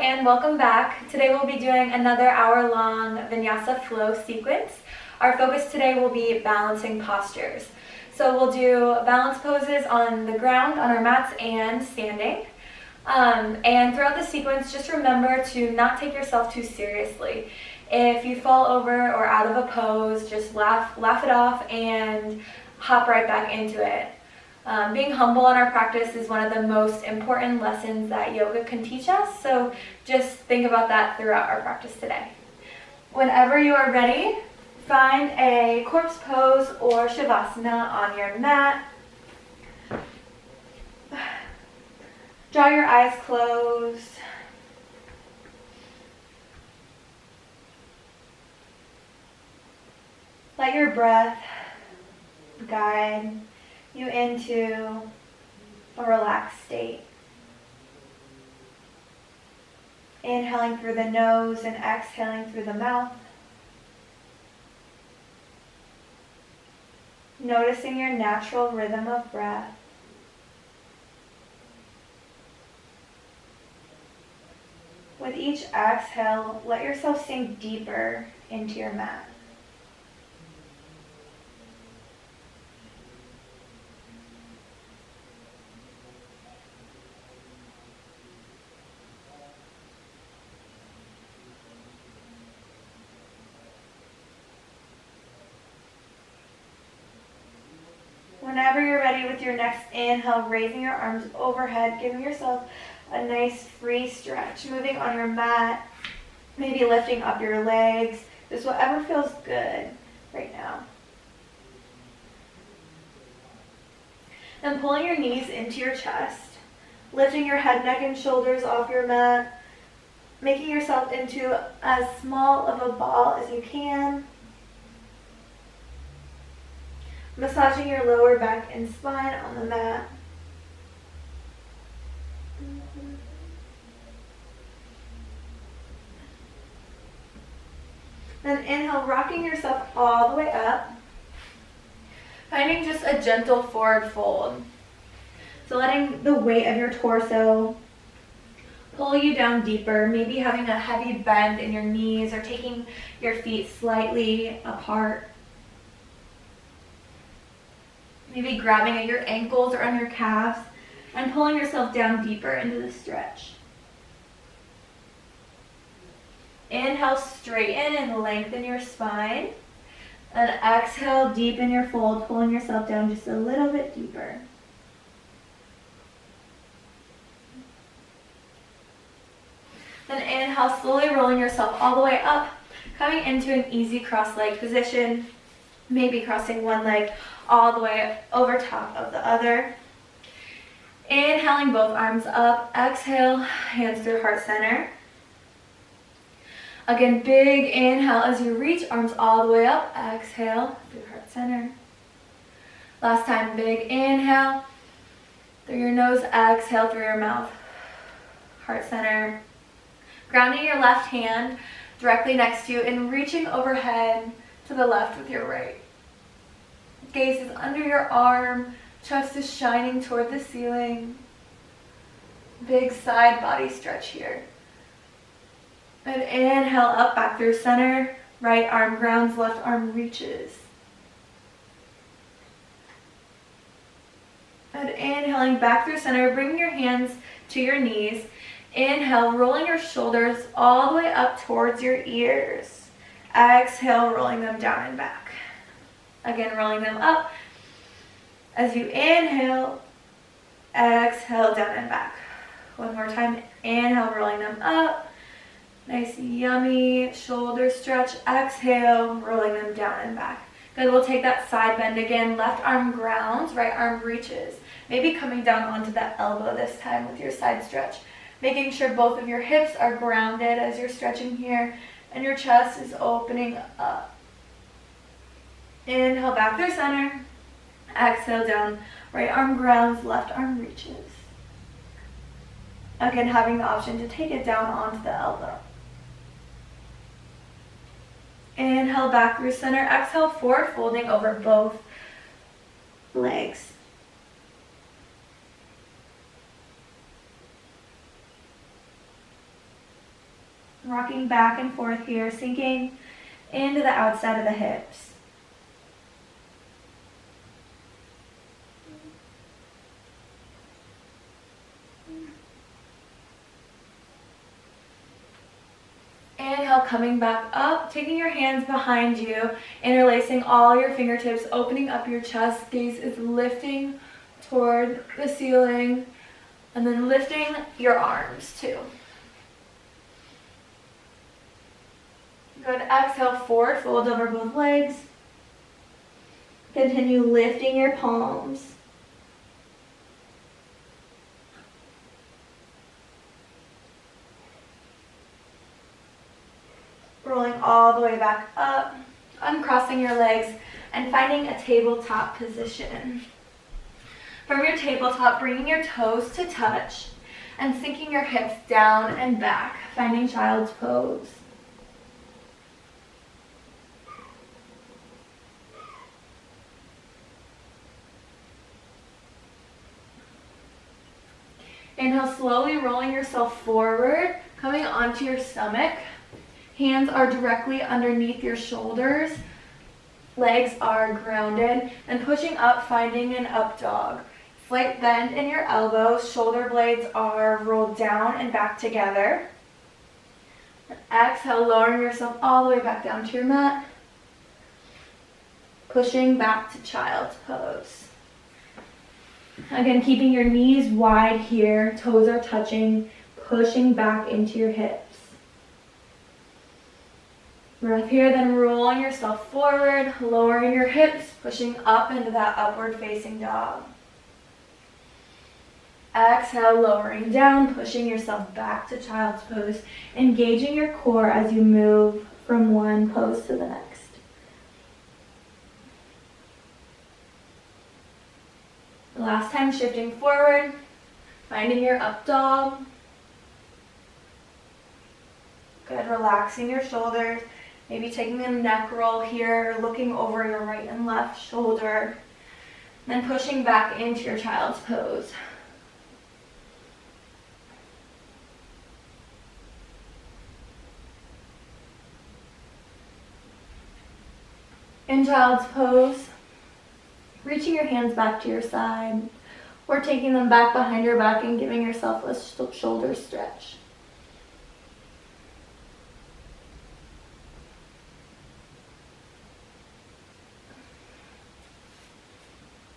and welcome back. Today we'll be doing another hour-long Vinyasa flow sequence. Our focus today will be balancing postures. So we'll do balance poses on the ground, on our mats, and standing. And throughout the sequence, just remember to not take yourself too seriously. If you fall over or out of a pose, just laugh it off and hop right back into it. Being humble in our practice is one of the most important lessons that yoga can teach us, so just think about that throughout our practice today. Whenever you are ready, find a corpse pose or shavasana on your mat. Draw your eyes closed. Let your breath guide you into a relaxed state. Inhaling through the nose and exhaling through the mouth. Noticing your natural rhythm of breath. With each exhale, let yourself sink deeper into your mat. Whenever you're ready with your next inhale, raising your arms overhead, giving yourself a nice free stretch. Moving on your mat, maybe lifting up your legs, just whatever feels good right now. Then pulling your knees into your chest, lifting your head, neck, and shoulders off your mat, making yourself into as small of a ball as you can. Massaging your lower back and spine on the mat. Then inhale, rocking yourself all the way up. Finding just a gentle forward fold. So letting the weight of your torso pull you down deeper, maybe having a heavy bend in your knees or taking your feet slightly apart. Maybe grabbing at your ankles or on your calves and pulling yourself down deeper into the stretch. Inhale, straighten and lengthen your spine. And exhale, deepen your fold, pulling yourself down just a little bit deeper. Then inhale, slowly rolling yourself all the way up, coming into an easy cross-leg position. Maybe crossing one leg all the way over top of the other. Inhaling both arms up. Exhale, hands through heart center. Again, big inhale as you reach, arms all the way up. Exhale through heart center. Last time, big inhale through your nose. Exhale through your mouth. Heart center. Grounding your left hand directly next to you and reaching overhead to the left with your right. Gaze is under your arm, chest is shining toward the ceiling. Big side body stretch here. And inhale up, back through center. Right arm grounds, left arm reaches. And inhaling back through center, bringing your hands to your knees. Inhale, rolling your shoulders all the way up towards your ears. Exhale, rolling them down and back. Again, rolling them up. As you inhale, exhale, down and back. One more time, inhale, rolling them up. Nice, yummy shoulder stretch. Exhale, rolling them down and back. Good, we'll take that side bend again. Left arm grounds, right arm reaches. Maybe coming down onto that elbow this time with your side stretch. Making sure both of your hips are grounded as you're stretching here and your chest is opening up. Inhale, back through center. Exhale, down. Right arm grounds, left arm reaches. Again, having the option to take it down onto the elbow. Inhale, back through center. Exhale, forward folding over both legs. Rocking back and forth here, sinking into the outside of the hips. Inhale, coming back up, taking your hands behind you, interlacing all your fingertips, opening up your chest. Gaze is lifting toward the ceiling, and then lifting your arms too. Good. Exhale, forward fold over both legs. Continue lifting your palms. Rolling all the way back up, uncrossing your legs, and finding a tabletop position. From your tabletop, bringing your toes to touch and sinking your hips down and back, finding child's pose. Inhale, slowly rolling yourself forward, coming onto your stomach. Hands are directly underneath your shoulders. Legs are grounded, and pushing up, finding an up dog. Slight bend in your elbows. Shoulder blades are rolled down and back together. Exhale, lowering yourself all the way back down to your mat. Pushing back to child's pose. Again, keeping your knees wide here. Toes are touching, pushing back into your hips. Breath here, then rolling yourself forward, lowering your hips, pushing up into that upward facing dog. Exhale, lowering down, pushing yourself back to child's pose, engaging your core as you move from one pose to the next. Last time, shifting forward, finding your up dog. Good, relaxing your shoulders. Maybe taking a neck roll here, looking over your right and left shoulder. Then pushing back into your child's pose. In child's pose, reaching your hands back to your side, or taking them back behind your back and giving yourself a shoulder stretch.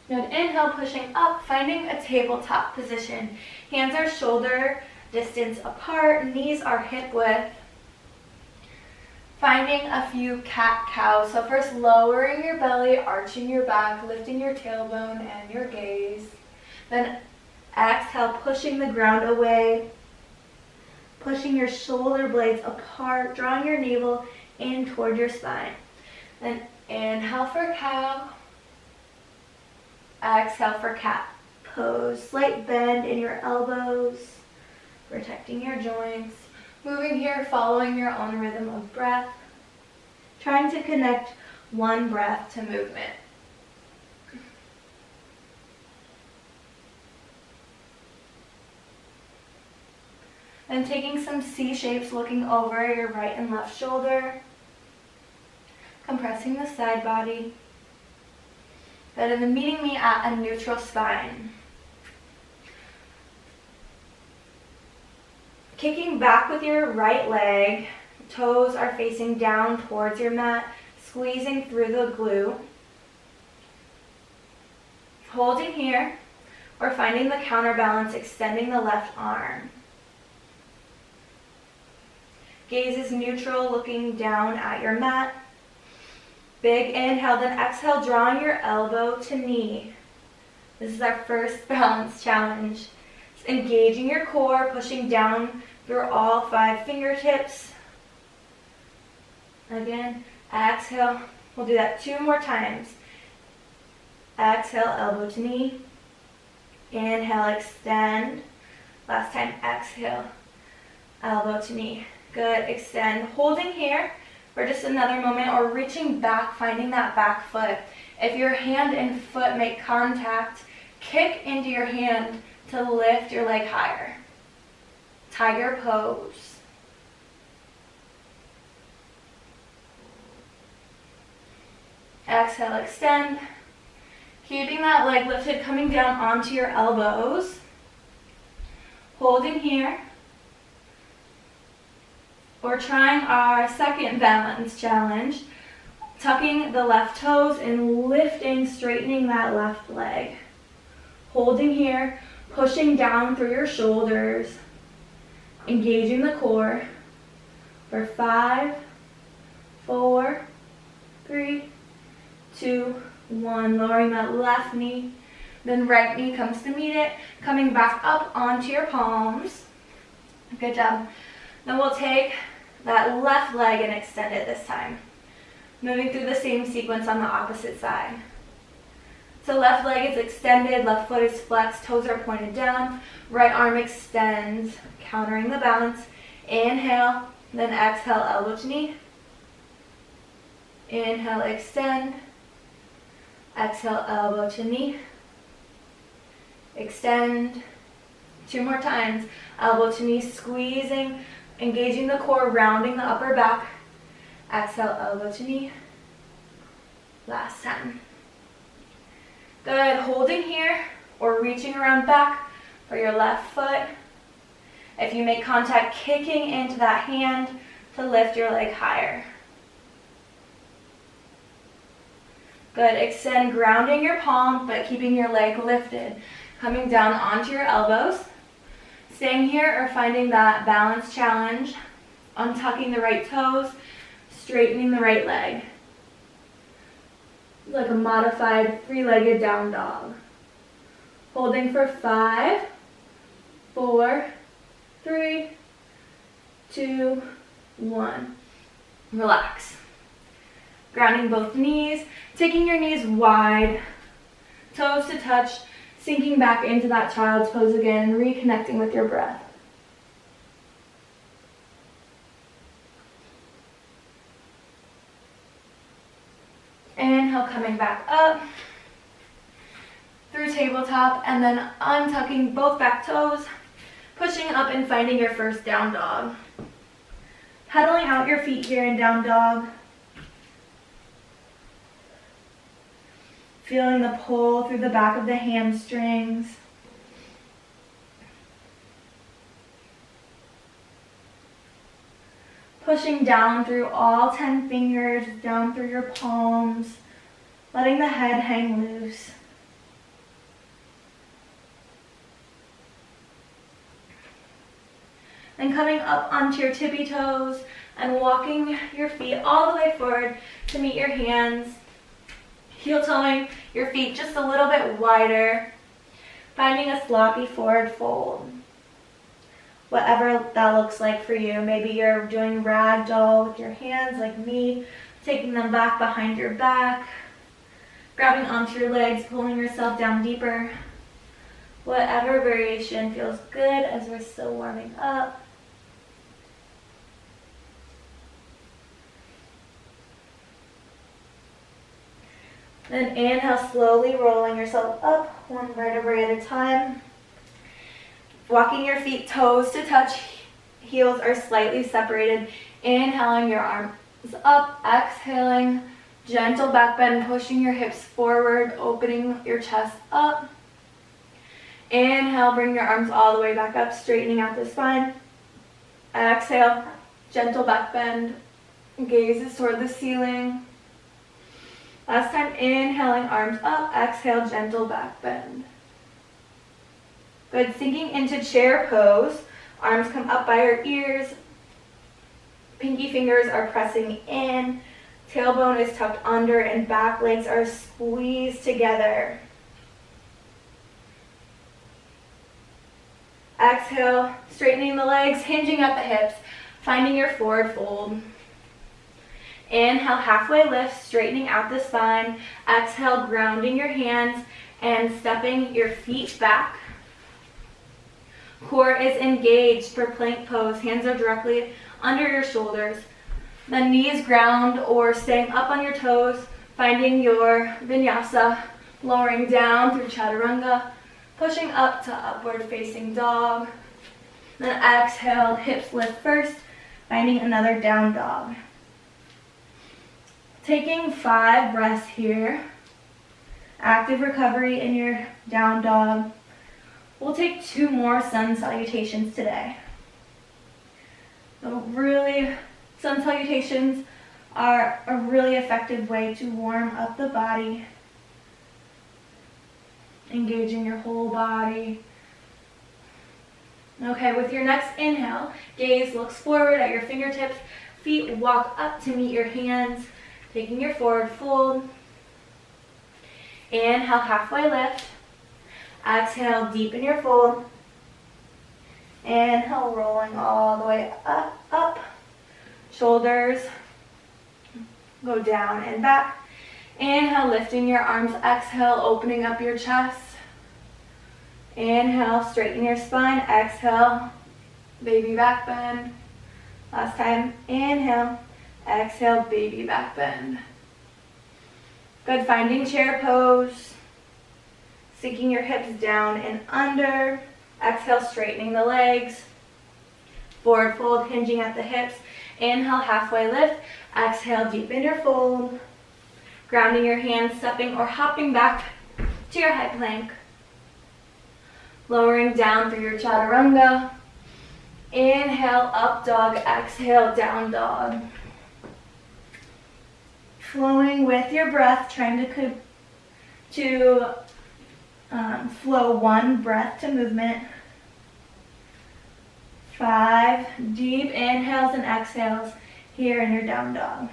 Good. Inhale, pushing up, finding a tabletop position. Hands are shoulder distance apart, knees are hip width. Finding a few cat-cows. So first, lowering your belly, arching your back, lifting your tailbone and your gaze. Then exhale, pushing the ground away, pushing your shoulder blades apart, drawing your navel in toward your spine. Then inhale for cow. Exhale for cat pose. Slight bend in your elbows, protecting your joints. Moving here, following your own rhythm of breath. Trying to connect one breath to movement. Then taking some C shapes, looking over your right and left shoulder. Compressing the side body. Good, and then meeting me at a neutral spine. Kicking back with your right leg, toes are facing down towards your mat, squeezing through the glue. Holding here, or finding the counterbalance, extending the left arm. Gaze is neutral, looking down at your mat. Big inhale, then exhale, drawing your elbow to knee. This is our first balance challenge. It's engaging your core, pushing down through all 5 fingertips. Again, exhale. We'll do that 2 more times. Exhale, elbow to knee. Inhale, extend. Last time, exhale, elbow to knee. Good, extend. Holding here for just another moment, or reaching back, finding that back foot. If your hand and foot make contact, kick into your hand to lift your leg higher. Tiger pose. Exhale, extend. Keeping that leg lifted, coming down onto your elbows. Holding here. We're trying our second balance challenge. Tucking the left toes and lifting, straightening that left leg. Holding here, pushing down through your shoulders. Engaging the core. For 5, 4, 3, 2, 1. Lowering that left knee. Then right knee comes to meet it. Coming back up onto your palms. Good job. Then we'll take that left leg and extend it this time. Moving through the same sequence on the opposite side. So left leg is extended, left foot is flexed, toes are pointed down, right arm extends, countering the balance. Inhale, then exhale, elbow to knee. Inhale, extend. Exhale, elbow to knee. Extend. 2 more times. Elbow to knee, squeezing, engaging the core, rounding the upper back. Exhale, elbow to knee. Last time. Good. Holding here or reaching around back for your left foot. If you make contact, kicking into that hand to lift your leg higher. Good. Extend, grounding your palm, but keeping your leg lifted. Coming down onto your elbows. Staying here or finding that balance challenge. Untucking the right toes, straightening the right leg. Like a modified 3-legged down dog. Holding for 5, 4, 3, 2, 1. Relax. Grounding both knees, taking your knees wide, toes to touch, sinking back into that child's pose again, reconnecting with your breath. Inhale, coming back up through tabletop, and then untucking both back toes, pushing up and finding your first down dog. Pedaling out your feet here in down dog. Feeling the pull through the back of the hamstrings. Pushing down through all 10 fingers, down through your palms, letting the head hang loose. Then coming up onto your tippy toes and walking your feet all the way forward to meet your hands. Heel toeing your feet just a little bit wider, finding a sloppy forward fold. Whatever that looks like for you. Maybe you're doing ragdoll with your hands like me, taking them back behind your back, grabbing onto your legs, pulling yourself down deeper. Whatever variation feels good as we're still warming up. Then inhale, slowly rolling yourself up, one vertebrae at a time. Walking your feet toes to touch, heels are slightly separated. Inhaling your arms up, exhaling, gentle back bend, pushing your hips forward, opening your chest up. Inhale, bring your arms all the way back up, straightening out the spine. Exhale, gentle back bend, gazes toward the ceiling. Last time, inhaling, arms up, exhale, gentle back bend. Good, sinking into chair pose. Arms come up by your ears. Pinky fingers are pressing in. Tailbone is tucked under and back legs are squeezed together. Exhale, straightening the legs, hinging at the hips, finding your forward fold. Inhale, halfway lift, straightening out the spine. Exhale, grounding your hands and stepping your feet back. Core is engaged for plank pose. Hands are directly under your shoulders. The knees ground or staying up on your toes, finding your vinyasa, lowering down through chaturanga, pushing up to upward facing dog. Then exhale, hips lift first, finding another down dog. Taking 5 breaths here. Active recovery in your down dog. We'll take 2 more sun salutations today. So really, sun salutations are a really effective way to warm up the body, engaging your whole body. Okay, with your next inhale, gaze looks forward at your fingertips, feet walk up to meet your hands, taking your forward fold. Inhale, halfway lift. Exhale, deepen your fold. Inhale, rolling all the way up, up. Shoulders go down and back. Inhale, lifting your arms. Exhale, opening up your chest. Inhale, straighten your spine. Exhale, baby back bend. Last time, inhale. Exhale, baby back bend. Good, finding chair pose. Sinking your hips down and under. Exhale, straightening the legs. Forward fold, hinging at the hips. Inhale, halfway lift. Exhale, deepen your fold. Grounding your hands, stepping or hopping back to your high plank. Lowering down through your chaturanga. Inhale, up dog. Exhale, down dog. Flowing with your breath, trying to flow 1 breath to movement. 5 deep inhales and exhales here in your down dog.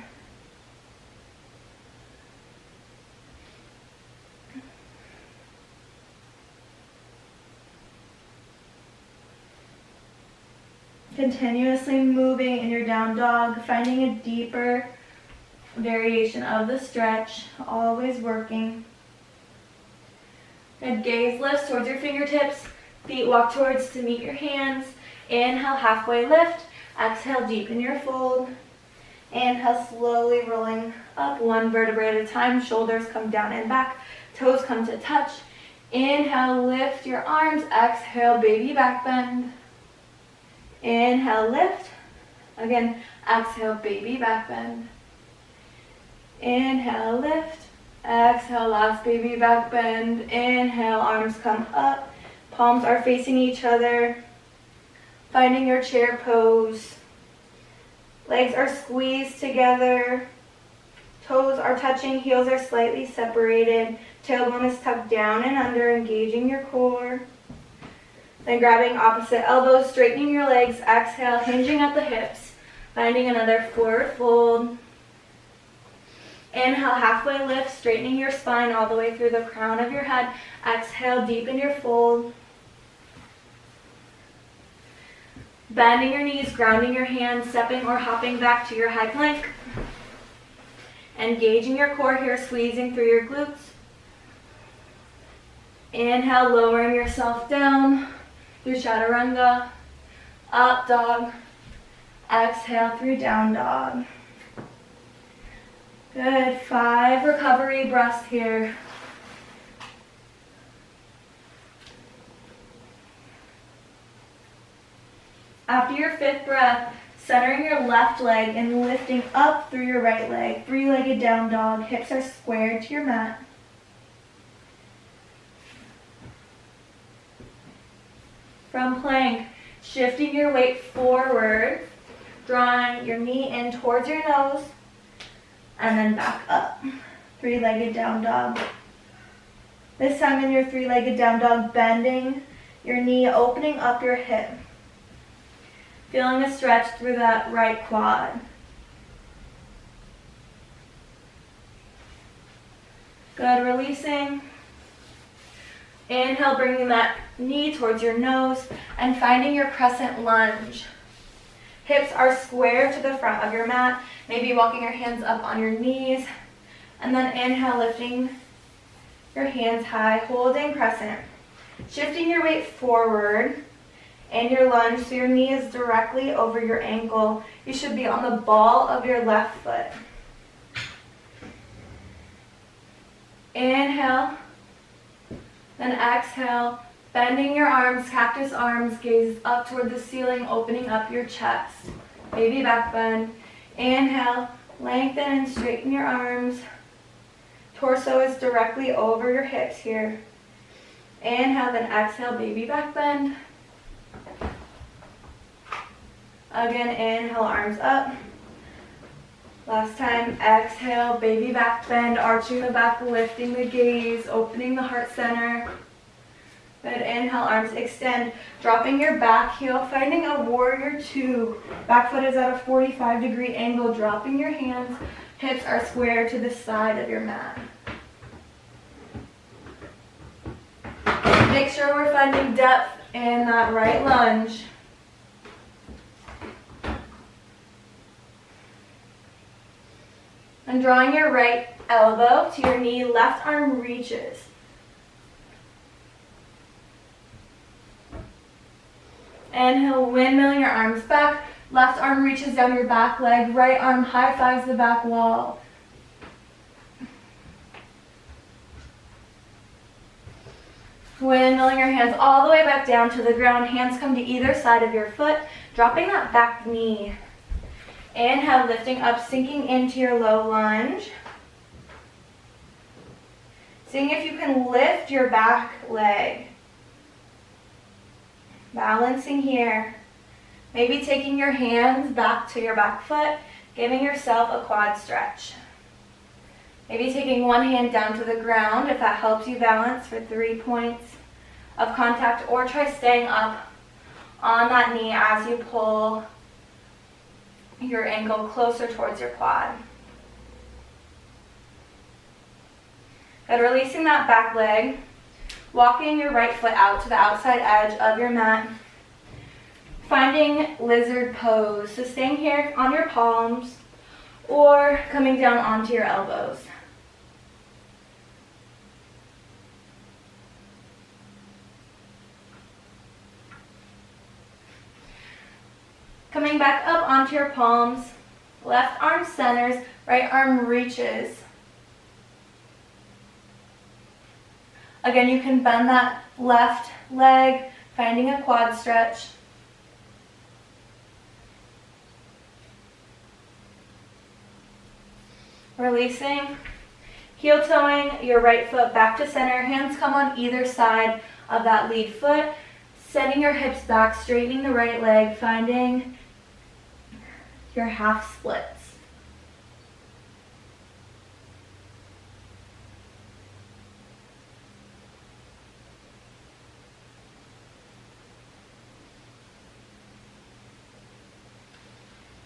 Continuously moving in your down dog, finding a deeper variation of the stretch, always working. Good, gaze lifts towards your fingertips, feet walk towards to meet your hands. Inhale, halfway lift. Exhale, deepen your fold. Inhale, slowly rolling up 1 vertebrae at a time. Shoulders come down and back, toes come to touch. Inhale, lift your arms. Exhale, baby back bend. Inhale, lift. Again, exhale, baby back bend. Inhale, lift. Exhale, last baby back bend. Inhale, arms come up. Palms are facing each other. Finding your chair pose. Legs are squeezed together. Toes are touching, heels are slightly separated. Tailbone is tucked down and under, engaging your core. Then grabbing opposite elbows, straightening your legs. Exhale, hinging at the hips. Finding another forward fold. Inhale, halfway lift, straightening your spine all the way through the crown of your head. Exhale, deepen your fold. Bending your knees, grounding your hands, stepping or hopping back to your high plank. Engaging your core here, squeezing through your glutes. Inhale, lowering yourself down through chaturanga, up dog. Exhale through down dog. Good, 5 recovery breaths here. After your 5th breath, centering your left leg and lifting up through your right leg. 3-legged down dog, hips are squared to your mat. From plank, shifting your weight forward, drawing your knee in towards your nose, and then back up. 3-legged down dog. This time in your 3-legged down dog, bending your knee, opening up your hip. Feeling a stretch through that right quad. Good, releasing. Inhale, bringing that knee towards your nose and finding your crescent lunge. Hips are square to the front of your mat, maybe walking your hands up on your knees. And then inhale, lifting your hands high, holding crescent. Shifting your weight forward and your lunge so your knee is directly over your ankle. You should be on the ball of your left foot. Inhale, then exhale, bending your arms, cactus arms, gaze up toward the ceiling, opening up your chest. Baby back bend. Inhale, Lengthen and straighten your arms. Torso is directly over your hips here. Inhale, then exhale, baby back bend. Again, inhale, arms up. Last time, exhale, baby back bend, arching the back, lifting the gaze, opening the heart center. Good, inhale, arms extend, dropping your back heel, finding a warrior two. Back foot is at a 45-degree angle, dropping your hands, hips are square to the side of your mat. Make sure we're finding depth in that right lunge. And drawing your right elbow to your knee, left arm reaches. Inhale, windmilling your arms back. Left arm reaches down your back leg. Right arm high fives the back wall. Windmilling your hands all the way back down to the ground. Hands come to either side of your foot, dropping that back knee. Inhale, lifting up, sinking into your low lunge. Seeing if you can lift your back leg. Balancing here. Maybe taking your hands back to your back foot, giving yourself a quad stretch. Maybe taking one hand down to the ground if that helps you balance for 3 points of contact, or try staying up on that knee as you pull your ankle closer towards your quad. Good, releasing that back leg, walking your right foot out to the outside edge of your mat, finding lizard pose. So staying here on your palms or coming down onto your elbows. Coming back up onto your palms, left arm centers, right arm reaches. Again, you can bend that left leg, finding a quad stretch. Releasing, heel toeing your right foot back to center, hands come on either side of that lead foot, sending your hips back, straightening the right leg, finding your half splits.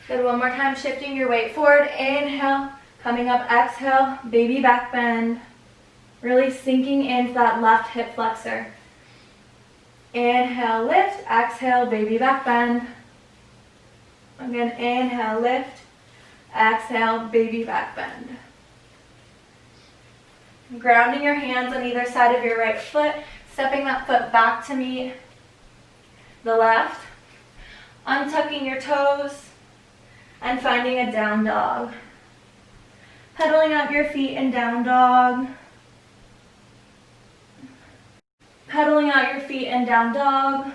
Good, one more time, shifting your weight forward, inhale, coming up, exhale, baby back bend, really sinking into that left hip flexor. Inhale, lift, exhale, baby back bend. Again, inhale, lift, exhale, baby back bend. Grounding your hands on either side of your right foot, stepping that foot back to meet the left, untucking your toes, and finding a down dog. Pedaling up your feet in down dog. Pedaling out your feet in down dog.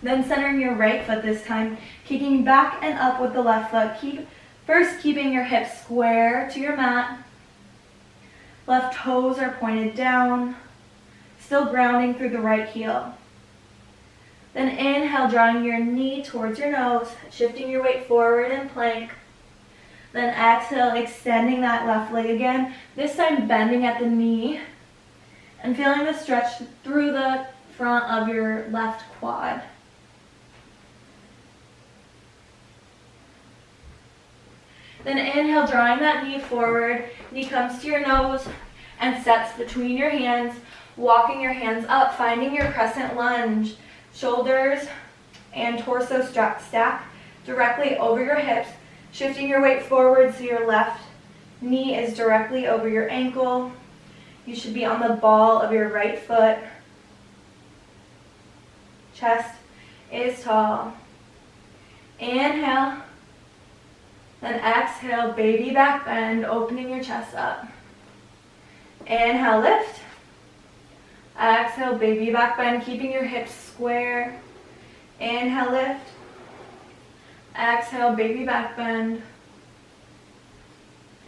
Then centering your right foot this time, kicking back and up with the left foot. First keeping your hips square to your mat. Left toes are pointed down, still grounding through the right heel. Then inhale, drawing your knee towards your nose, shifting your weight forward in plank. Then exhale, extending that left leg again, this time bending at the knee and feeling the stretch through the front of your left quad. Then inhale, drawing that knee forward, knee comes to your nose and steps between your hands, walking your hands up, finding your crescent lunge. Shoulders and torso stack directly over your hips, shifting your weight forward so your left knee is directly over your ankle. You should be on the ball of your right foot. Chest is tall. Inhale. Then exhale, baby back bend, opening your chest up. Inhale, lift. Exhale, baby back bend, keeping your hips square. Inhale, lift. Exhale, baby back bend.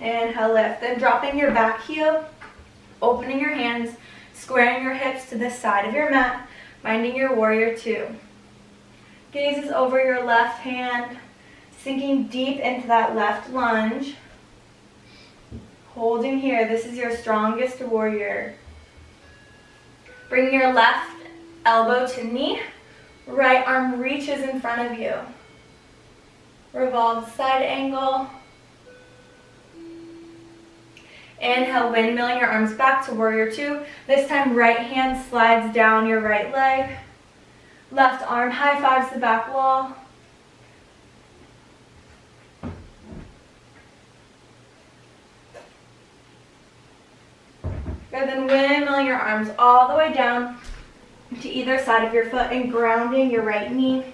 Inhale, lift. Then dropping your back heel, opening your hands, squaring your hips to the side of your mat, finding your warrior two. Gaze is over your left hand, sinking deep into that left lunge. Holding here, this is your strongest warrior. Bring your left elbow to knee, right arm reaches in front of you. Revolve side angle. Inhale, windmilling your arms back to warrior two. This time right hand slides down your right leg. Left arm high fives the back wall. Good, then windmilling your arms all the way down to either side of your foot and grounding your right knee.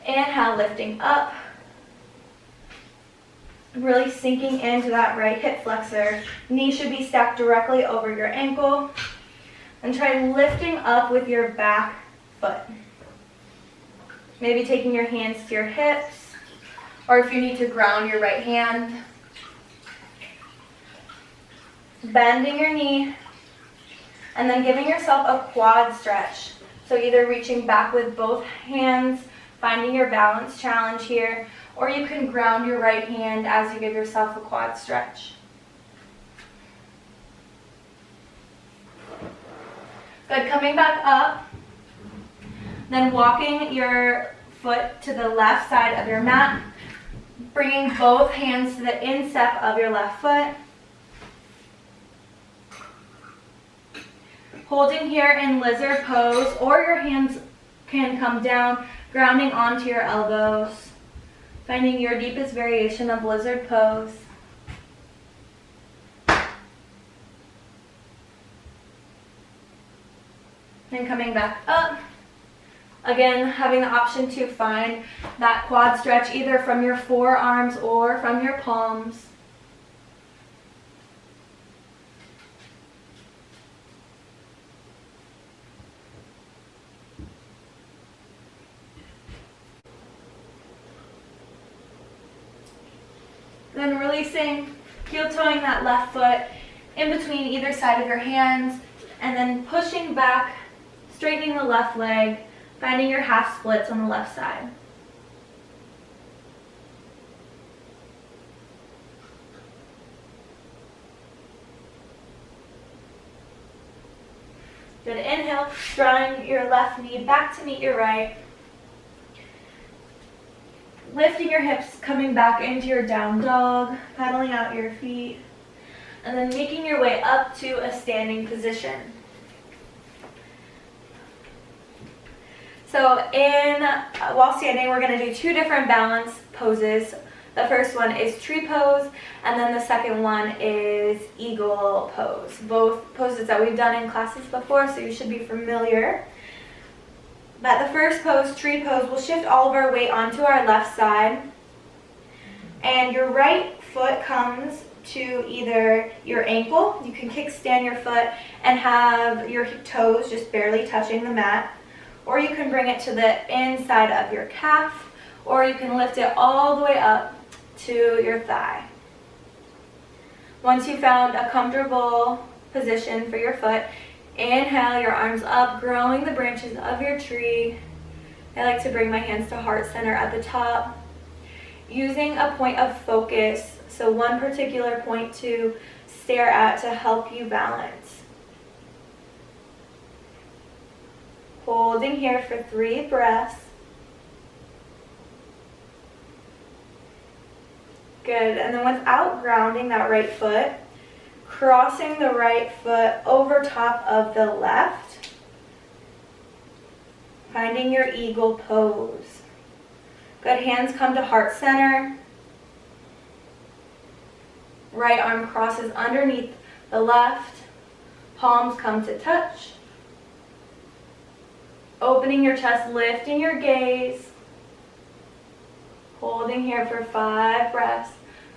Inhale, lifting up. Really sinking into that right hip flexor. Knee should be stacked directly over your ankle. And try lifting up with your back foot. Maybe taking your hands to your hips, or if you need to ground your right hand. Bending your knee, and then giving yourself a quad stretch. So either reaching back with both hands, finding your balance challenge here, or you can ground your right hand as you give yourself a quad stretch. Good, coming back up, then walking your foot to the left side of your mat, bringing both hands to the instep of your left foot. Holding here in lizard pose, or your hands can come down, grounding onto your elbows. Finding your deepest variation of lizard pose. And coming back up. Again, having the option to find that quad stretch either from your forearms or from your palms. Then releasing, heel toeing that left foot in between either side of your hands, and then pushing back, straightening the left leg, finding your half splits on the left side. Good, inhale, drawing your left knee back to meet your right. Lifting your hips, coming back into your down dog, pedaling out your feet, and then making your way up to a standing position. So while standing, we're going to do two different balance poses. The first one is tree pose, and then the second one is eagle pose. Both poses that we've done in classes before, so you should be familiar. But the first pose, tree pose, we'll shift all of our weight onto our left side. And your right foot comes to either your ankle. You can kickstand your foot and have your toes just barely touching the mat. Or you can bring it to the inside of your calf. Or you can lift it all the way up to your thigh. Once you've found a comfortable position for your foot, inhale your arms up, growing the branches of your tree. I like to bring my hands to heart center at the top. Using a point of focus, so one particular point to stare at to help you balance. Holding here for 3 breaths. Good, and then without grounding that right foot, crossing the right foot over top of the left, finding your eagle pose. Good, hands come to heart center. Right arm crosses underneath the left, palms come to touch. Opening your chest, lifting your gaze. Holding here for 5 breaths.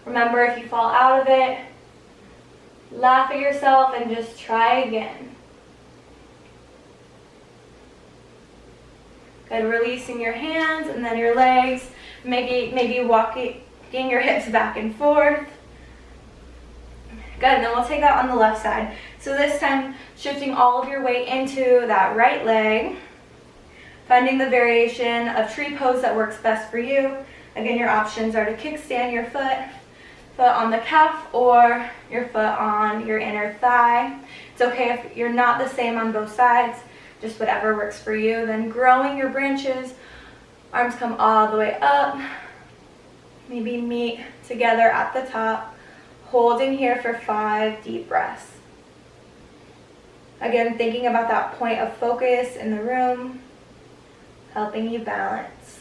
Remember, if you fall out of it, laugh at yourself and just try again. Good, releasing your hands and then your legs. Maybe walking your hips back and forth. Good, and then we'll take that on the left side. So this time, shifting all of your weight into that right leg, finding the variation of tree pose that works best for you. Again, your options are to kickstand your foot on the calf, or your foot on your inner thigh. It's okay if you're not the same on both sides, just whatever works for you. Then growing your branches, arms come all the way up, maybe meet together at the top. Holding here for 5 deep breaths. Again, thinking about that point of focus in the room, helping you balance.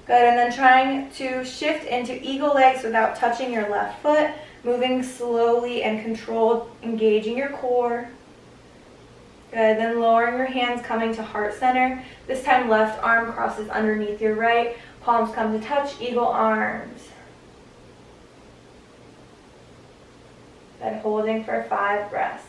Good, and then trying to shift into eagle legs without touching your left foot, moving slowly and controlled, engaging your core. Good, then lowering your hands, coming to heart center. This time left arm crosses underneath your right. Palms come to touch, eagle arms. Then holding for 5 breaths.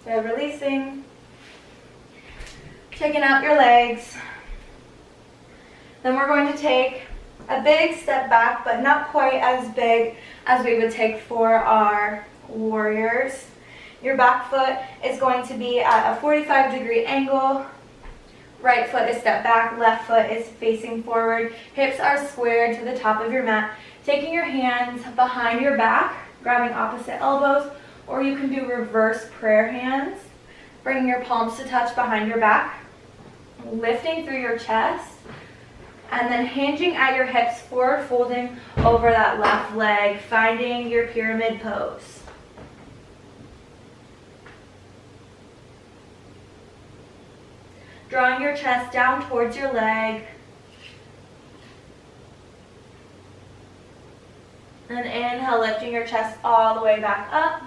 So releasing. Taking out your legs. Then we're going to take a big step back, but not quite as big as we would take for our warriors. Your back foot is going to be at a 45-degree angle. Right foot is stepped back, left foot is facing forward. Hips are squared to the top of your mat. Taking your hands behind your back, grabbing opposite elbows, or you can do reverse prayer hands. Bringing your palms to touch behind your back, lifting through your chest, and then hinging at your hips, forward folding over that left leg, finding your pyramid pose. Drawing your chest down towards your leg. And inhale, lifting your chest all the way back up.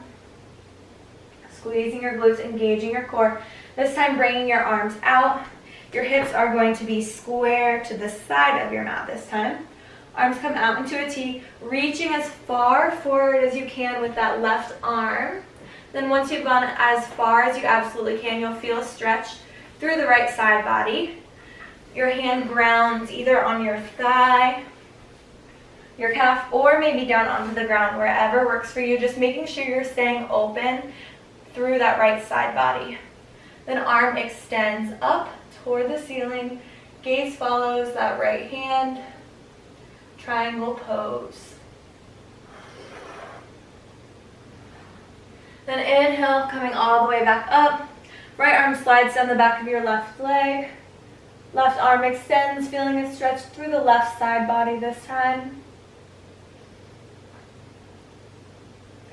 Squeezing your glutes, engaging your core. This time bringing your arms out. Your hips are going to be square to the side of your mat this time. Arms come out into a T, reaching as far forward as you can with that left arm. Then once you've gone as far as you absolutely can, you'll feel a stretch through the right side body. Your hand grounds either on your thigh, your calf, or maybe down onto the ground, wherever works for you. Just making sure you're staying open through that right side body. Then arm extends up toward the ceiling. Gaze follows that right hand. Triangle pose. Then inhale, coming all the way back up. Right arm slides down the back of your left leg. Left arm extends, feeling a stretch through the left side body this time.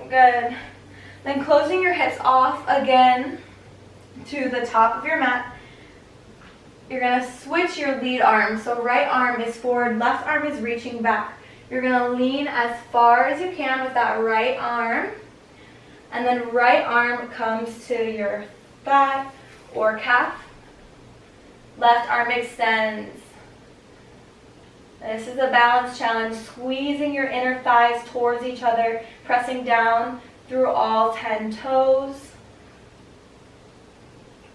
Good. Then closing your hips off again to the top of your mat. You're going to switch your lead arm. So right arm is forward, left arm is reaching back. You're going to lean as far as you can with that right arm. And then right arm comes to your thigh or calf. Left arm extends. This is a balance challenge, squeezing your inner thighs towards each other, pressing down through all 10 toes.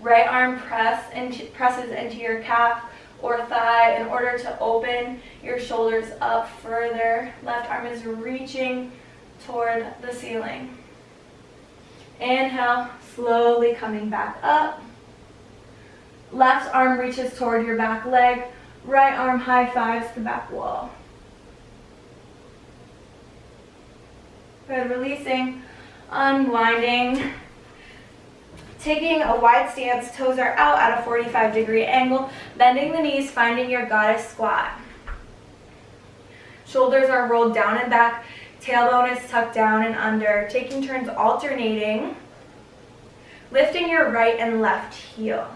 Right arm presses into your calf or thigh in order to open your shoulders up further. Left arm is reaching toward the ceiling. Inhale, slowly coming back up. Left arm reaches toward your back leg. Right arm high fives the back wall. Good, releasing, unwinding. Taking a wide stance, toes are out at a 45-degree angle. Bending the knees, finding your goddess squat. Shoulders are rolled down and back. Tailbone is tucked down and under. Taking turns alternating. Lifting your right and left heel.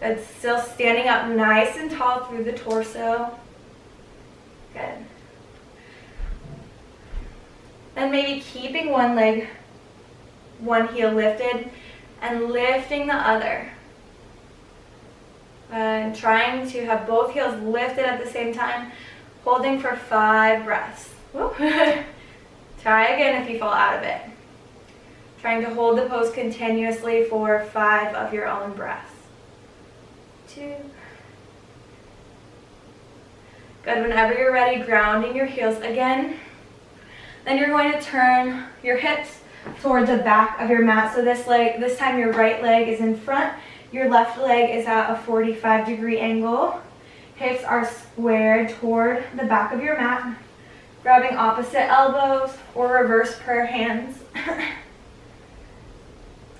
Good. Still standing up nice and tall through the torso. Good. Then maybe keeping one leg, one heel lifted, and lifting the other. And trying to have both heels lifted at the same time, Holding for 5 breaths. Try again if you fall out of it. Trying to hold the pose continuously for 5 of your own breaths. 2. Good. Whenever you're ready, grounding your heels again. Then you're going to turn your hips towards the back of your mat. So this time your right leg is in front. Your left leg is at a 45-degree angle. Hips are squared toward the back of your mat. Grabbing opposite elbows or reverse prayer hands.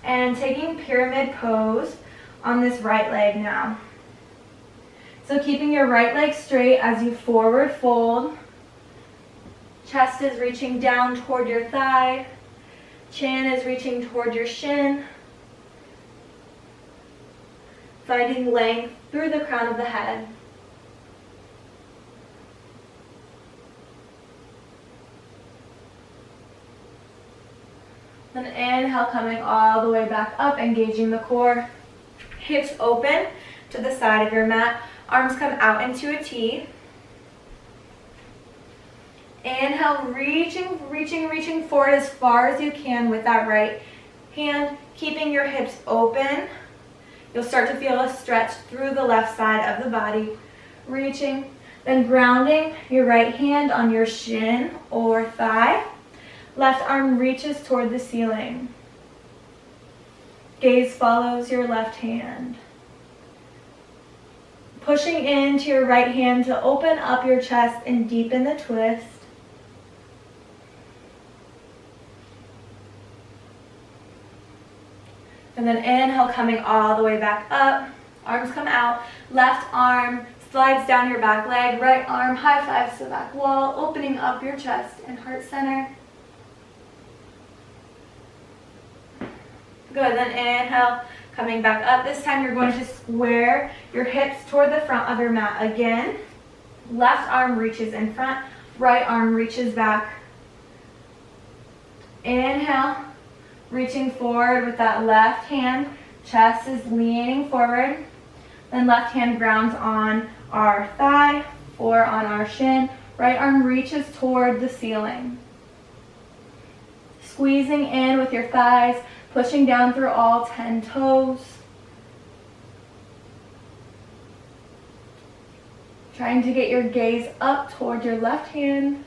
And taking pyramid pose on this right leg now. So keeping your right leg straight as you forward fold. Chest is reaching down toward your thigh. Chin is reaching toward your shin. Finding length through the crown of the head. Then inhale, coming all the way back up, engaging the core. Hips open to the side of your mat. Arms come out into a T. Inhale, reaching forward as far as you can with that right hand, keeping your hips open. You'll start to feel a stretch through the left side of the body. Reaching, then grounding your right hand on your shin or thigh. Left arm reaches toward the ceiling. Gaze follows your left hand. Pushing into your right hand to open up your chest and deepen the twist. And then inhale, coming all the way back up. Arms come out. Left arm slides down your back leg. Right arm high fives to the back wall, opening up your chest and heart center. Good, then inhale, coming back up. This time you're going to square your hips toward the front of your mat again. Left arm reaches in front, right arm reaches back. Inhale, reaching forward with that left hand. Chest is leaning forward. Then left hand grounds on our thigh or on our shin. Right arm reaches toward the ceiling. Squeezing in with your thighs, pushing down through all 10 toes. Trying to get your gaze up toward your left hand.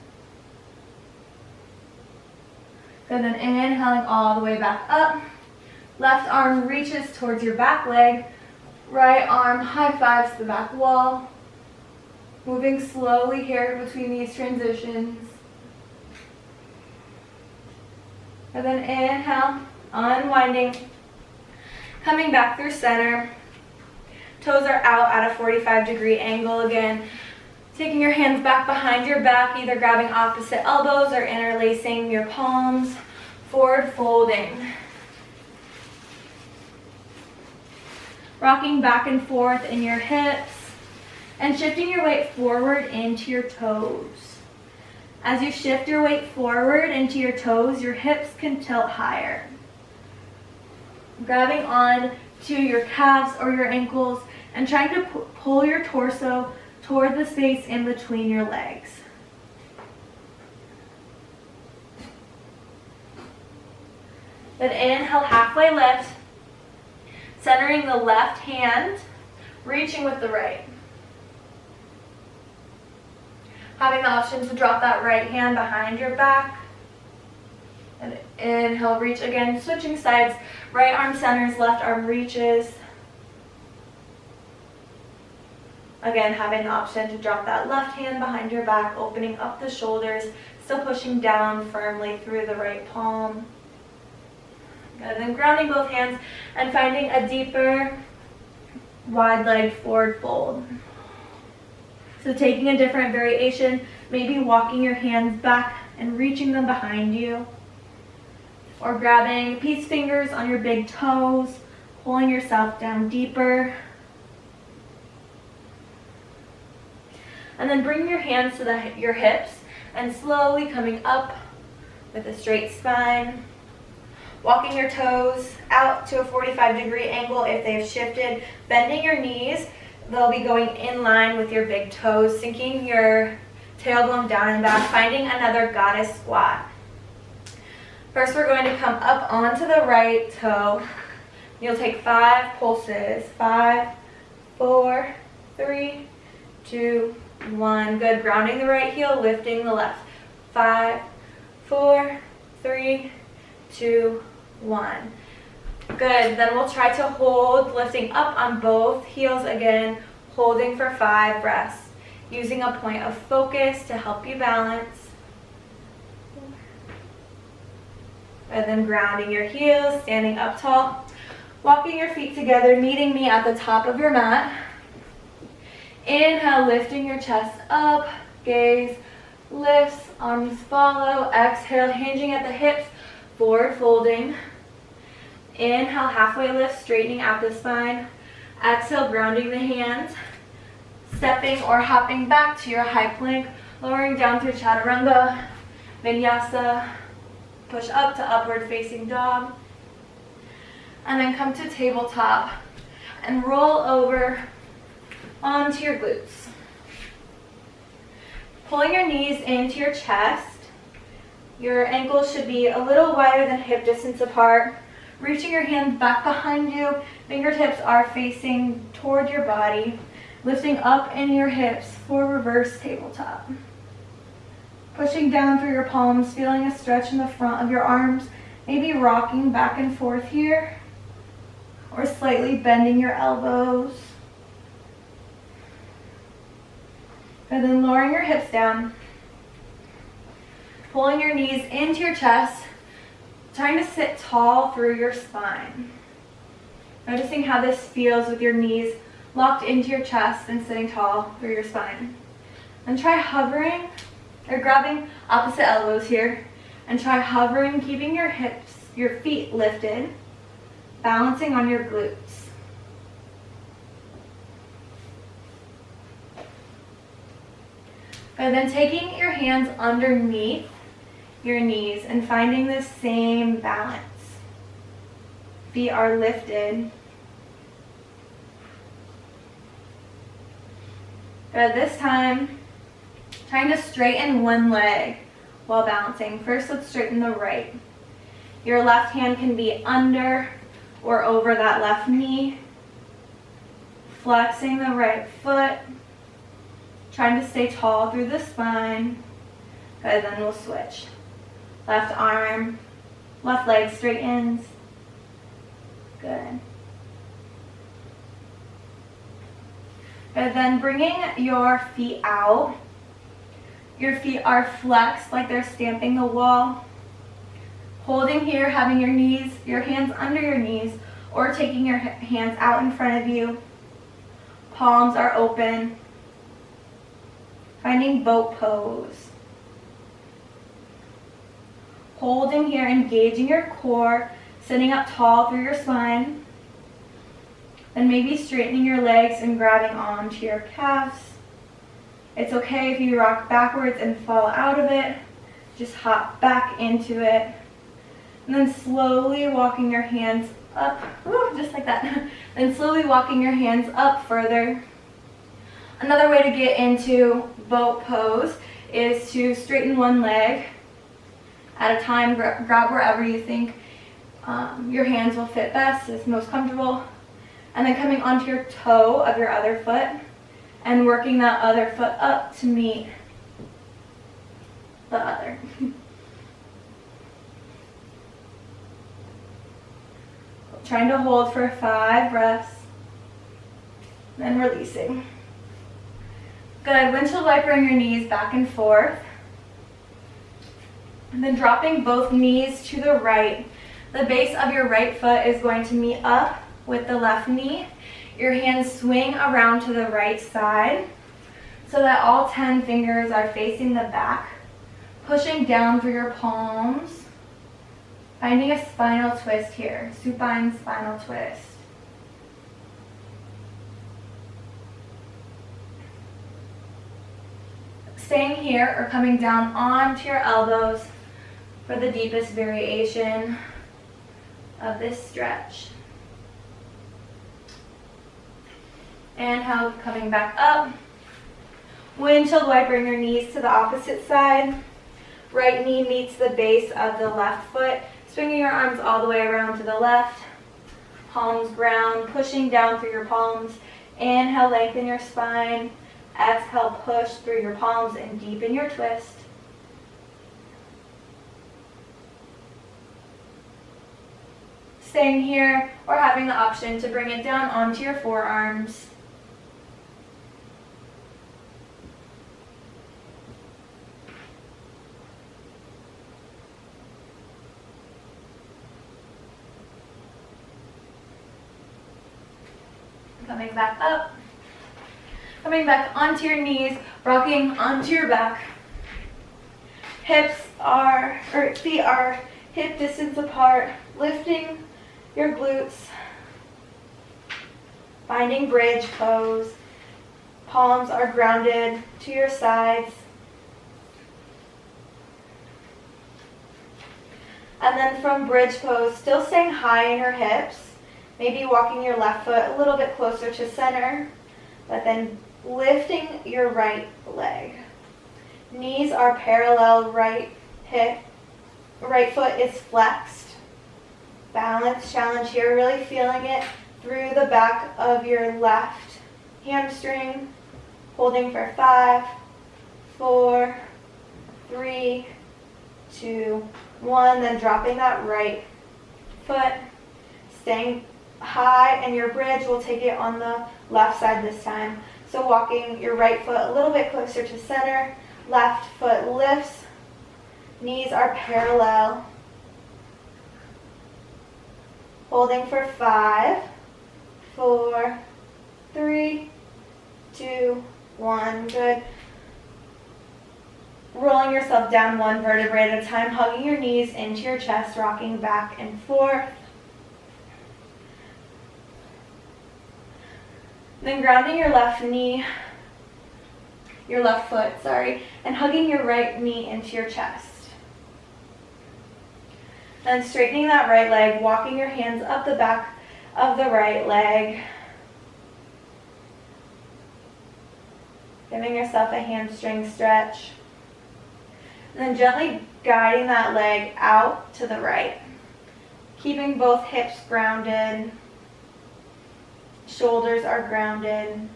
And then inhaling all the way back up. Left arm reaches towards your back leg. Right arm high fives to the back wall. Moving slowly here between these transitions. And then inhale, unwinding. Coming back through center. Toes are out at a 45-degree angle again. Taking your hands back behind your back, either grabbing opposite elbows or interlacing your palms. Forward folding. Rocking back and forth in your hips. And shifting your weight forward into your toes. As you shift your weight forward into your toes, your hips can tilt higher. Grabbing on to your calves or your ankles and trying to pull your torso toward the space in between your legs. Then inhale, halfway lift, centering the left hand, reaching with the right. Having the option to drop that right hand behind your back. And inhale, reach again, switching sides. Right arm centers, left arm reaches. Again, having the option to drop that left hand behind your back, opening up the shoulders, still pushing down firmly through the right palm. And then grounding both hands and finding a deeper, wide leg forward fold. So taking a different variation, maybe walking your hands back and reaching them behind you. Or grabbing peace fingers on your big toes, pulling yourself down deeper. And then bring your hands to your hips and slowly coming up with a straight spine. Walking your toes out to a 45-degree angle if they've shifted. Bending your knees, they'll be going in line with your big toes, sinking your tailbone down and back, finding another goddess squat. First, we're going to come up onto the right toe. You'll take 5 pulses. 5, 4, 3, 2, 1. Good. Grounding the right heel, lifting the left. 5, 4, 3, 2, 1. Good. Then we'll try to hold, lifting up on both heels again, holding for 5 breaths, using a point of focus to help you balance. And then grounding your heels, standing up tall, walking your feet together, meeting me at the top of your mat. Inhale, lifting your chest up, gaze lifts, arms follow. Exhale, hinging at the hips, forward folding. Inhale, halfway lift, straightening out the spine. Exhale, grounding the hands, stepping or hopping back to your high plank, lowering down through chaturanga, vinyasa. Push up to upward facing dog. And then come to tabletop and roll over onto your glutes. Pulling your knees into your chest. Your ankles should be a little wider than hip distance apart. Reaching your hands back behind you. Fingertips are facing toward your body. Lifting up in your hips for reverse tabletop. Pushing down through your palms, feeling a stretch in the front of your arms. Maybe rocking back and forth here. Or slightly bending your elbows. And then lowering your hips down. Pulling your knees into your chest. Trying to sit tall through your spine. Noticing how this feels with your knees locked into your chest and sitting tall through your spine. And try hovering or grabbing opposite elbows here. And try hovering, keeping your hips, your feet lifted, balancing on your glutes. And then taking your hands underneath your knees and finding the same balance. Feet are lifted. But this time, trying to straighten one leg while balancing. First, let's straighten the right. Your left hand can be under or over that left knee. Flexing the right foot. Trying to stay tall through the spine. Good, then we'll switch. Left arm, left leg straightens. Good. Good, then bringing your feet out. Your feet are flexed like they're stamping the wall. Holding here, having your hands under your knees, or taking your hands out in front of you. Palms are open. Finding boat pose. Holding here, engaging your core, sitting up tall through your spine. Then maybe straightening your legs and grabbing onto your calves. It's okay if you rock backwards and fall out of it. Just hop back into it. And then slowly walking your hands up, just like that. Then slowly walking your hands up further. Another way to get into boat pose is to straighten one leg at a time. Grab wherever you think your hands will fit best, is most comfortable. And then coming onto your toe of your other foot and working that other foot up to meet the other. Trying to hold for 5 breaths, then releasing. Good, windshield wipering your knees back and forth. And then dropping both knees to the right. The base of your right foot is going to meet up with the left knee. Your hands swing around to the right side so that all 10 fingers are facing the back. Pushing down through your palms. Finding a spinal twist here, supine spinal twist. Staying here or coming down onto your elbows for the deepest variation of this stretch. Inhale, coming back up. Windshield way, bring your knees to the opposite side. Right knee meets the base of the left foot. Swinging your arms all the way around to the left. Palms ground, pushing down through your palms. Inhale, lengthen your spine. Exhale, push through your palms and deepen your twist. Staying here or having the option to bring it down onto your forearms. Coming back up. Coming back onto your knees, rocking onto your back. Feet are hip distance apart, lifting your glutes. Finding bridge pose. Palms are grounded to your sides. And then from bridge pose, still staying high in your hips. Maybe walking your left foot a little bit closer to center, but then lifting your right leg. Knees are parallel, right foot is flexed. Balance challenge here, really feeling it through the back of your left hamstring. Holding for 5, 4, 3, 2, 1. Then dropping that right foot, staying high, and your bridge will take it on the left side this time. So walking your right foot a little bit closer to center, left foot lifts, knees are parallel. Holding for 5, 4, 3, 2, 1. Good. Rolling yourself down one vertebrae at a time, hugging your knees into your chest, rocking back and forth. Then grounding your left foot, and hugging your right knee into your chest. Then straightening that right leg, walking your hands up the back of the right leg. Giving yourself a hamstring stretch. And then gently guiding that leg out to the right. Keeping both hips grounded. Shoulders are grounded.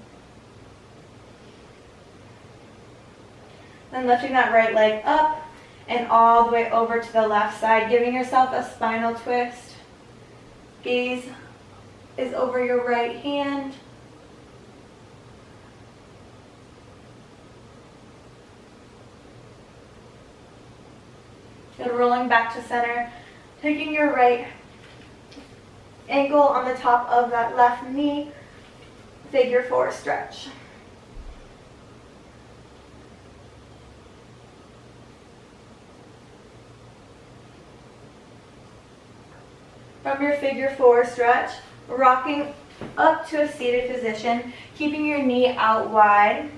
Then lifting that right leg up and all the way over to the left side, giving yourself a spinal twist. Gaze is over your right hand. Good, rolling back to center, taking your right ankle on the top of that left knee, figure 4 stretch. From your figure 4 stretch, rocking up to a seated position, keeping your knee out wide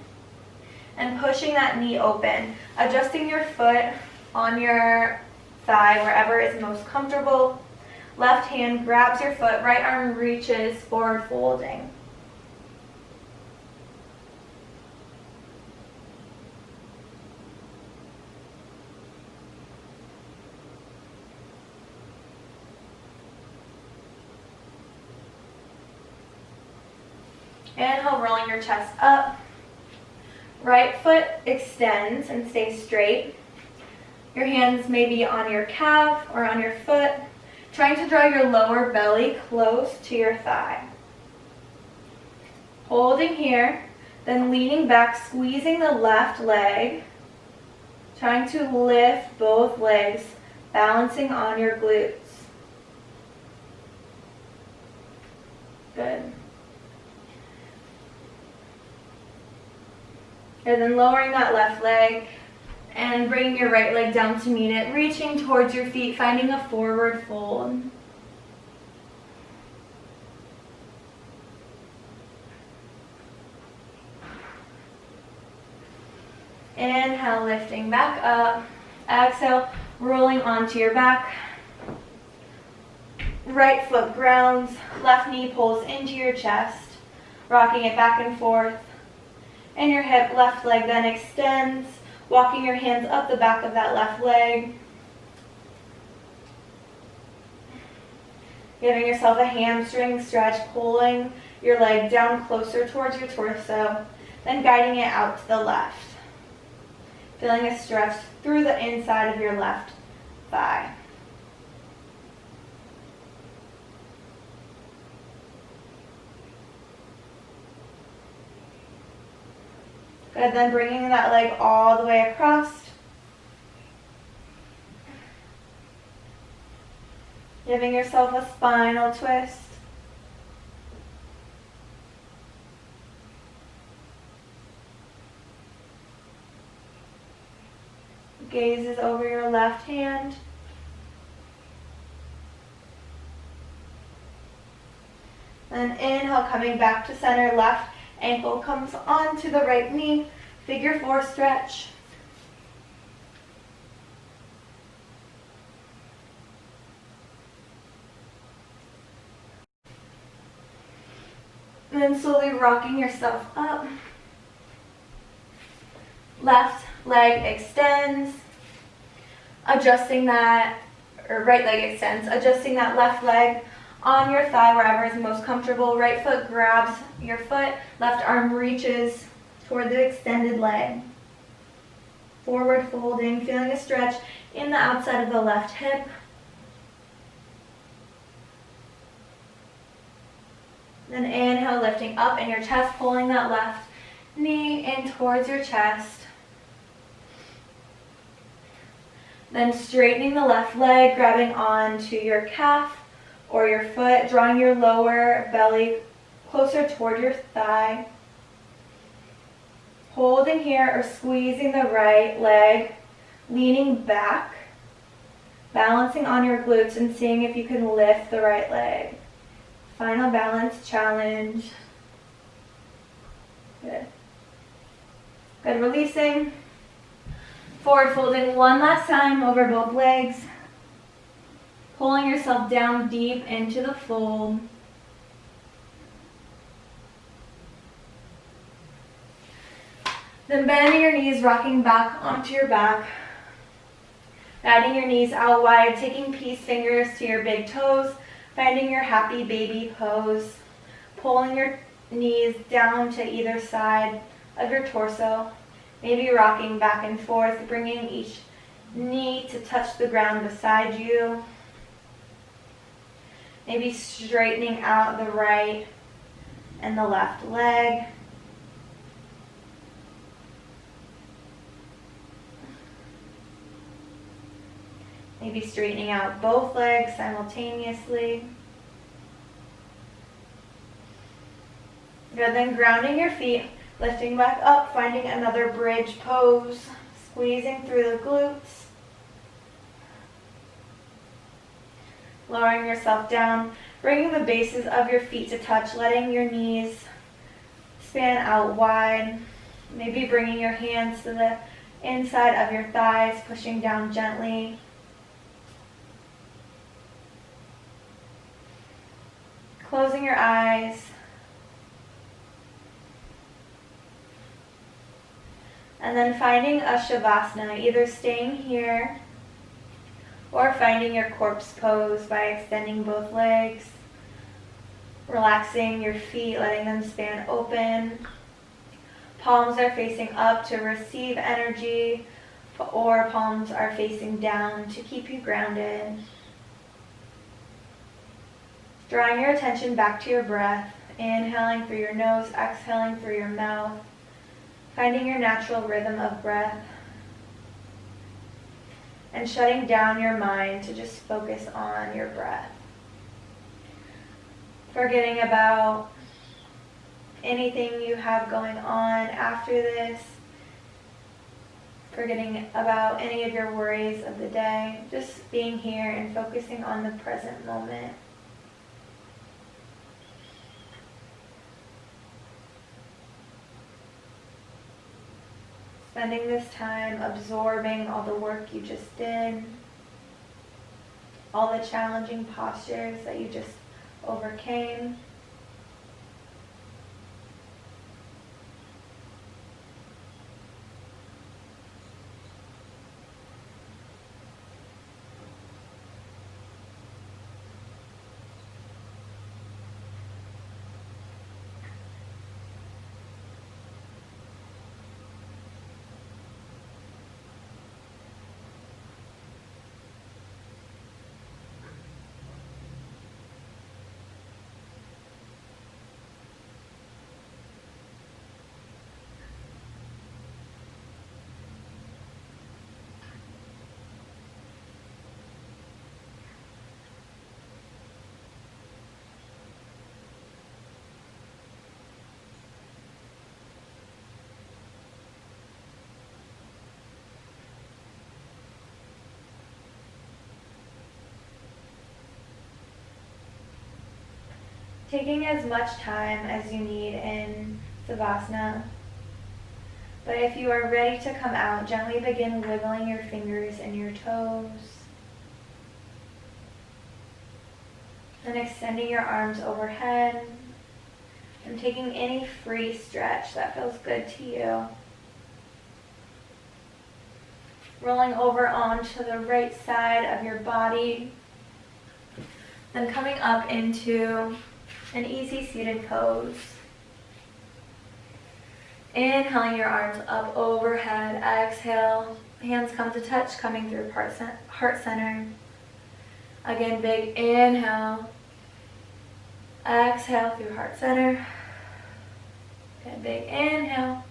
and pushing that knee open, adjusting your foot on your thigh wherever is most comfortable. Left hand grabs your foot, right arm reaches forward folding. Inhale, rolling your chest up. Right foot extends and stays straight. Your hands may be on your calf or on your foot, trying to draw your lower belly close to your thigh. Holding here, then leaning back, squeezing the left leg, trying to lift both legs, balancing on your glutes. Good. And then lowering that left leg and bringing your right leg down to meet it, reaching towards your feet, finding a forward fold. Inhale, lifting back up. Exhale, rolling onto your back. Right foot grounds, left knee pulls into your chest, rocking it back and forth. and your hip. Left leg then extends, walking your hands up the back of that left leg. Giving yourself a hamstring stretch, pulling your leg down closer towards your torso, then guiding it out to the left. Feeling a stretch through the inside of your left thigh. Good, then bringing that leg all the way across. Giving yourself a spinal twist. Gaze is over your left hand. Then inhale, coming back to center, left ankle comes onto the right knee, figure 4 stretch. And then slowly rocking yourself up. Left leg extends, adjusting that, or right leg extends, adjusting that left leg on your thigh wherever is most comfortable. Right foot grabs your foot, left arm reaches toward the extended leg. Forward folding, feeling a stretch in the outside of the left hip. Then inhale, lifting up in your chest, pulling that left knee in towards your chest. Then straightening the left leg, grabbing onto your calf or your foot, drawing your lower belly closer toward your thigh. Holding here or squeezing the right leg, leaning back, balancing on your glutes and seeing if you can lift the right leg. Final balance challenge. Good. Good, releasing. Forward folding one last time over both legs. Pulling yourself down deep into the fold. Then bending your knees, rocking back onto your back. Guiding your knees out wide, taking peace fingers to your big toes. Finding your happy baby pose. Pulling your knees down to either side of your torso. Maybe rocking back and forth, bringing each knee to touch the ground beside you. Maybe straightening out the right and the left leg. Maybe straightening out both legs simultaneously. Good, then grounding your feet, lifting back up, finding another bridge pose, squeezing through the glutes. Lowering yourself down, bringing the bases of your feet to touch, letting your knees span out wide. Maybe bringing your hands to the inside of your thighs, pushing down gently. Closing your eyes. And then finding a Shavasana, either staying here or finding your corpse pose by extending both legs, relaxing your feet, letting them span open. Palms are facing up to receive energy, or palms are facing down to keep you grounded. Drawing your attention back to your breath, inhaling through your nose, exhaling through your mouth. Finding your natural rhythm of breath and shutting down your mind to just focus on your breath. Forgetting about anything you have going on after this. Forgetting about any of your worries of the day. Just being here and focusing on the present moment. Spending this time absorbing all the work you just did, all the challenging postures that you just overcame. Taking as much time as you need in Savasana. But if you are ready to come out, gently begin wiggling your fingers and your toes. And extending your arms overhead. And taking any free stretch that feels good to you. Rolling over onto the right side of your body. Then coming up into an easy seated pose. Inhaling your arms up overhead. Exhale. Hands come to touch, coming through heart center. Again, big inhale. Exhale through heart center. Again, big inhale.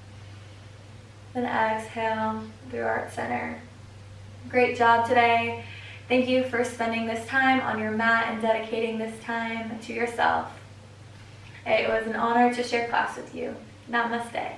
Then exhale through heart center. Great job today. Thank you for spending this time on your mat and dedicating this time to yourself. It was an honor to share class with you. Namaste.